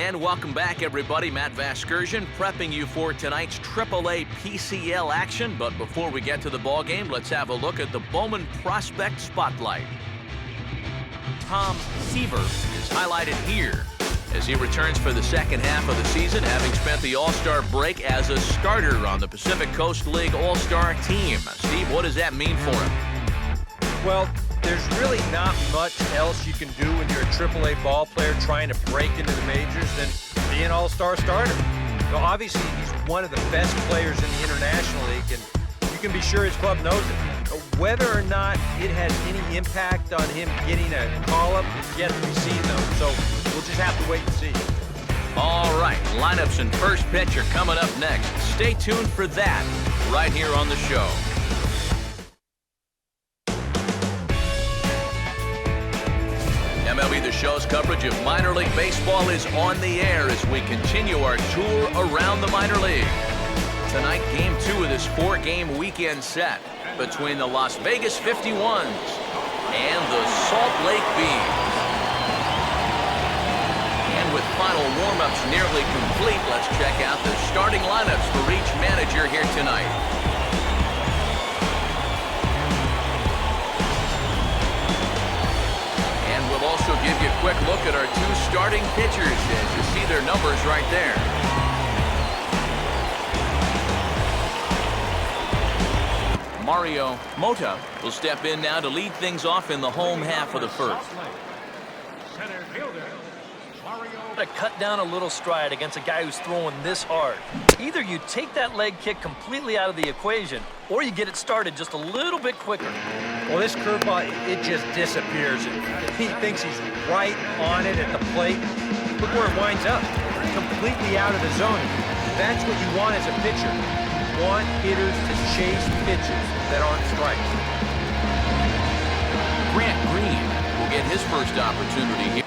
And welcome back, everybody. Matt Vasgersian prepping you for tonight's AAA PCL action. But before we get to the ball game, let's have a look at the Bowman Prospect Spotlight. Tom Seaver is highlighted here as he returns for the second half of the season, having spent the All-Star break as a starter on the Pacific Coast League All-Star team. Steve, what does that mean for him? Well, there's really not much else you can do when you're a AAA ball player trying to break into the majors than be an all-star starter. So obviously, he's one of the best players in the International League, and you can be sure his club knows it. Whether or not it has any impact on him getting a call-up is yet to be seen, though. So we'll just have to wait and see. All right, lineups and first pitch are coming up next. Stay tuned for that right here on the show. MLB The Show's coverage of minor league baseball is on the air as we continue our tour around the minor league. Tonight, Game 2 of this 4-game weekend set between the Las Vegas 51s and the Salt Lake Bees. And with final warm-ups nearly complete, let's check out the starting lineups for each manager here tonight. We'll also give you a quick look at our two starting pitchers as you see their numbers right there. Mario Mota will step in now to lead things off in the home half of the first. To cut down a little stride against a guy who's throwing this hard. Either you take that leg kick completely out of the equation, or you get it started just a little bit quicker. Well, this curveball, it just disappears. He thinks he's right on it at the plate. Look where it winds up. Completely out of the zone. That's what you want as a pitcher. You want hitters to chase pitches that aren't strikes. Grant Green will get his first opportunity here.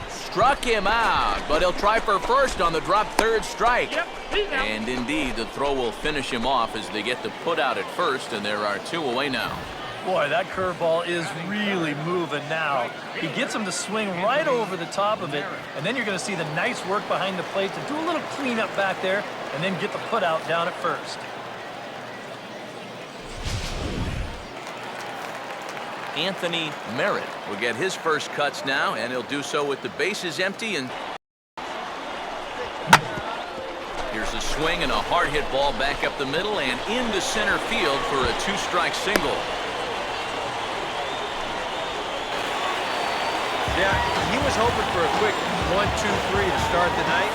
Struck him out, but he'll try for first on the drop third strike. And indeed, the throw will finish him off as they get the put out at first, and there are two away now. Boy, that curveball is really moving now. He gets him to swing right over the top of it, and then you're going to see the nice work behind the plate to do a little cleanup back there, and then get the put out down at first. Anthony Merritt will get his first cuts now, and he'll do so with the bases empty. And here's a swing and a hard hit ball back up the middle and into center field for a two-strike single. Yeah, he was hoping for a quick 1-2-3 to start the night.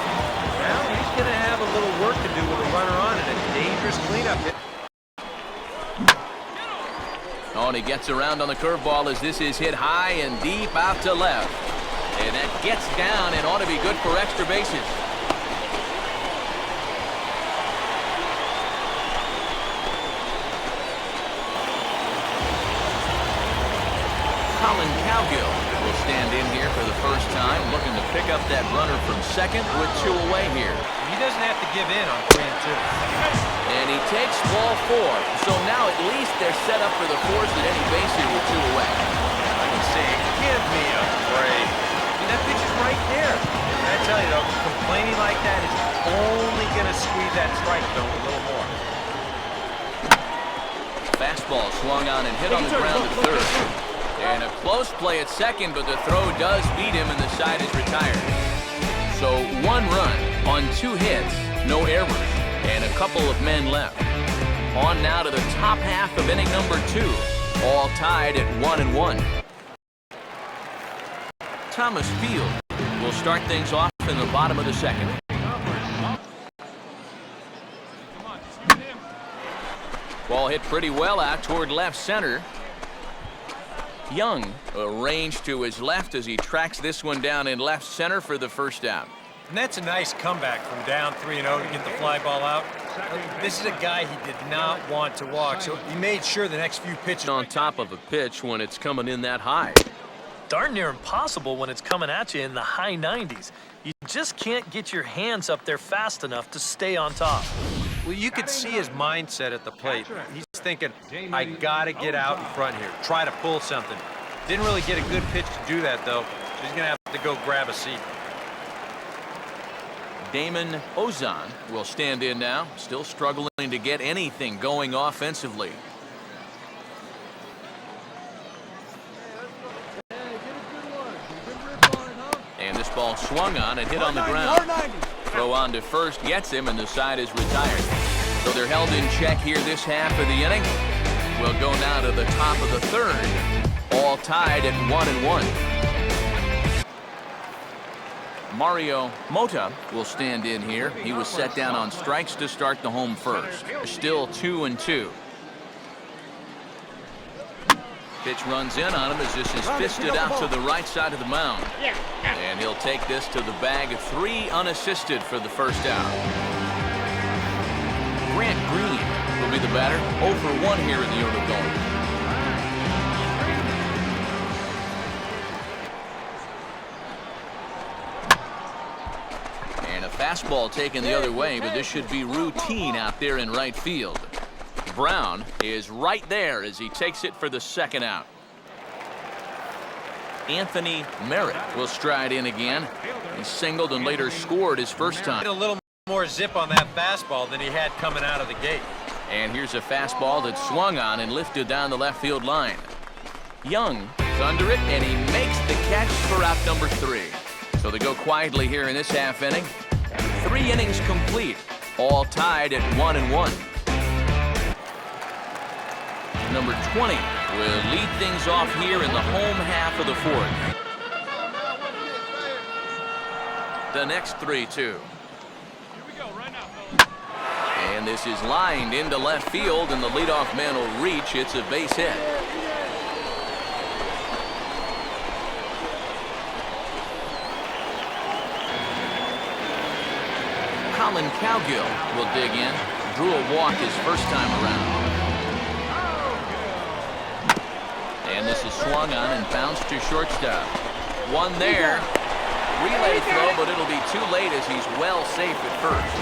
Now he's going to have a little work to do with a runner on and a dangerous cleanup hit. Oh, and he gets around on the curveball as this is hit high and deep out to left. And that gets down and ought to be good for extra bases. Colin Cowgill will stand in here for the first time, looking to pick up that runner from second with two away here. He doesn't have to give in on 3 and 2. And he takes ball 4. So now at least they're set up for the fourth at any base here with two away. I can say, give me a break. I mean, that pitch is right there. And I tell you, though, complaining like that is only going to squeeze that strike zone a little more. Fastball swung on and hit on the ground at third. And a close play at second, but the throw does beat him and the side is retired. So 1 run on 2 hits, no errors, and a couple of men left. On now to the top half of inning number 2, all tied at 1-1. Thomas Field will start things off in the bottom of the second. Ball hit pretty well out toward left center. Young arranged to his left as he tracks this one down in left center for the first out. And that's a nice comeback from down 3-0 to get the fly ball out. This is a guy he did not want to walk, so he made sure the next few pitches on top of a pitch when it's coming in that high. Darn near impossible when it's coming at you in the high 90s. You just can't get your hands up there fast enough to stay on top. Well, you could see his mindset at the plate. He's thinking, I got to get out in front here, try to pull something. Didn't really get a good pitch to do that, though. So he's going to have to go grab a seat. Damon Ozon will stand in now, still struggling to get anything going offensively. And this ball swung on and hit on the ground. Throw on to first, gets him, and the side is retired. So they're held in check here this half of the inning. We'll go now to the top of the third, all tied at 1-1. Mario Mota will stand in here. He was set down on strikes to start the home first. Still 2-2. Pitch runs in on him as this is fisted out to the right side of the mound. And he'll take this to the bag of 3 unassisted for the first out. Grant Green will be the batter. 0 for 1 here in the order going. And a fastball taken the other way, but this should be routine out there in right field. Brown is right there as he takes it for the second out. Anthony Merritt will stride in again. He singled and later scored his first time. A little more zip on that fastball than he had coming out of the gate. And here's a fastball that swung on and lifted down the left field line. Young is under it, and he makes the catch for out number 3. So they go quietly here in this half inning. 3 innings complete, all tied at 1-1. Number 20 will lead things off here in the home half of the fourth. The next 3-2. And this is lined into left field, and the leadoff man will reach. It's a base hit. Colin Cowgill will dig in. Drew a walk his first time around. And this is swung on and bounced to shortstop. One there. Relay throw, but it'll be too late as he's well safe at first.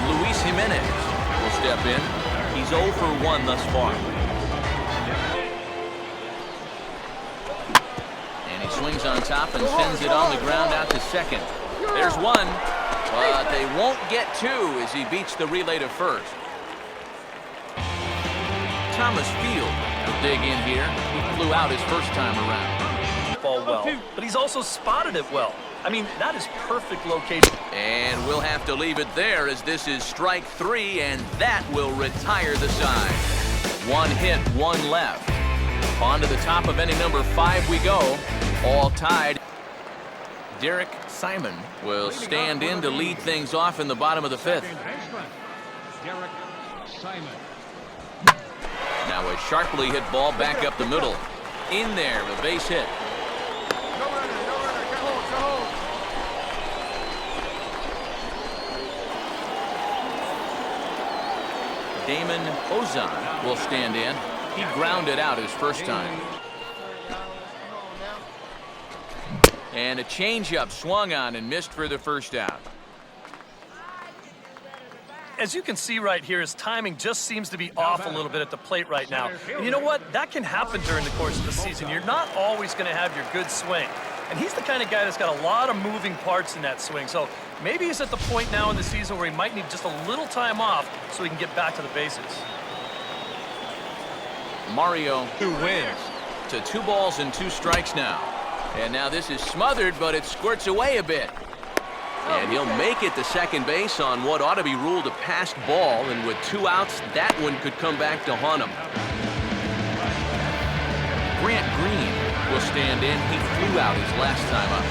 Luis Jimenez will step in. He's 0 for 1 thus far. And he swings on top and sends it on the ground out to second. There's one, but they won't get 2 as he beats the relay to first. Thomas Field will dig in here. He flew out his first time around. Ball well, but he's also spotted it well. I mean, that is perfect location. And we'll have to leave it there as this is strike 3, and that will retire the side. 1 hit, 1 left. On to the top of inning number 5 we go, all tied. Derek Simon will stand in to lead things off in the bottom of the 5th. Derek Simon. Now a sharply hit ball back up the middle. In there, a base hit. Damon Ozon will stand in. He grounded out his first time. And a changeup swung on and missed for the first out. As you can see right here, his timing just seems to be off a little bit at the plate right now. And you know what? That can happen during the course of the season. You're not always going to have your good swing. And he's the kind of guy that's got a lot of moving parts in that swing. So maybe he's at the point now in the season where he might need just a little time off so he can get back to the bases. Mario 2 wins. to 2 balls and 2 strikes now. And now this is smothered, but it squirts away a bit. And he'll make it to second base on what ought to be ruled a passed ball. And with 2 outs, that one could come back to haunt him. Grant Green will stand in. He flew out his last time up.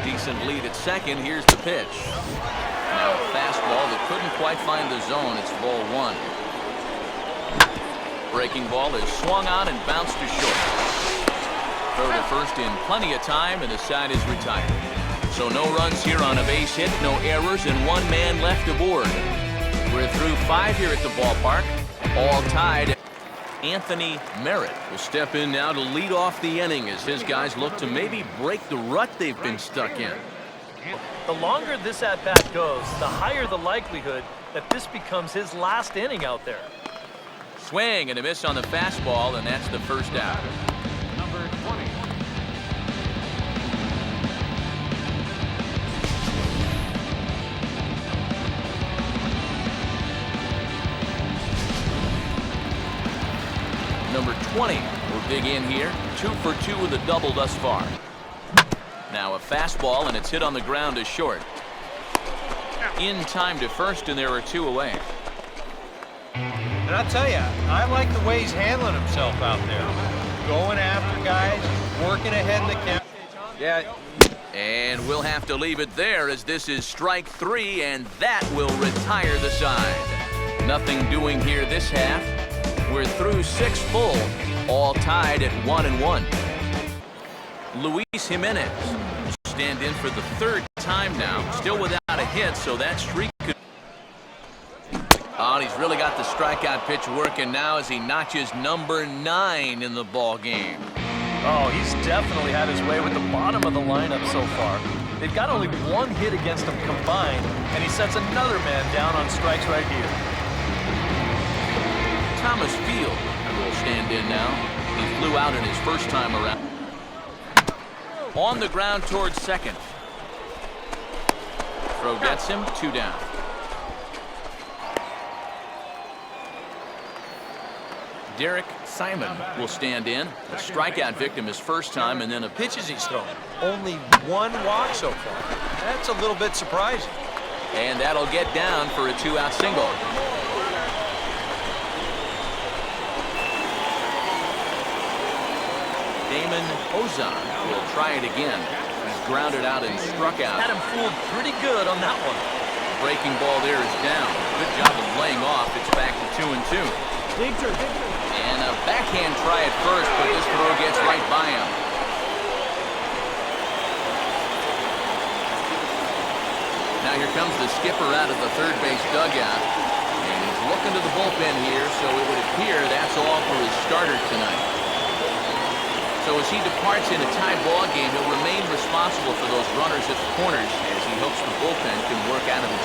Decent lead at second. Here's the pitch. Now a fastball that couldn't quite find the zone. It's ball 1. Breaking ball is swung on and bounced to short. Throw to first in plenty of time, and the side is retired. So no runs here on a base hit, no errors, and 1 man left aboard. We're through 5 here at the ballpark, all tied. Anthony Merritt will step in now to lead off the inning as his guys look to maybe break the rut they've been stuck in. The longer this at-bat goes, the higher the likelihood that this becomes his last inning out there. Swing and a miss on the fastball, and that's the first out. number 20 will dig in here. 2 for 2 with a double thus far. Now a fastball, and it's hit on the ground as short. In time to first, and there are 2 away. And I'll tell you, I like the way he's handling himself out there. Going after guys, working ahead in the count. Yeah. And we'll have to leave it there, as this is strike 3, and that will retire the side. Nothing doing here this half. We're through 6 full, all tied at 1-1. Luis Jimenez stand in for the 3rd time now, still without a hit, so that streak could... Oh, and he's really got the strikeout pitch working now as he notches number 9 in the ball game. Oh, he's definitely had his way with the bottom of the lineup so far. They've got only 1 hit against him combined, and he sets another man down on strikes right here. Thomas Field will stand in now. He flew out in his first time around. On the ground towards second. Throw gets him, 2 down. Derek Simon will stand in. A strikeout victim his first time, and then a Pitches he's thrown. Only 1 walk so far. That's a little bit surprising. and that'll get down for a 2-out single. Damon Ozon will try it again. He's grounded out and struck out. Had him fooled pretty good on that one. Breaking ball there is down. Good job of laying off. It's back to 2-2. And a backhand try at first, but this throw gets right by him. Now here comes the skipper out of the third base dugout. And he's looking to the bullpen here, so it would appear that's all for his starter tonight. So as he departs in a tie ball game, he'll remain responsible for those runners at the corners as he hopes the bullpen can work out of the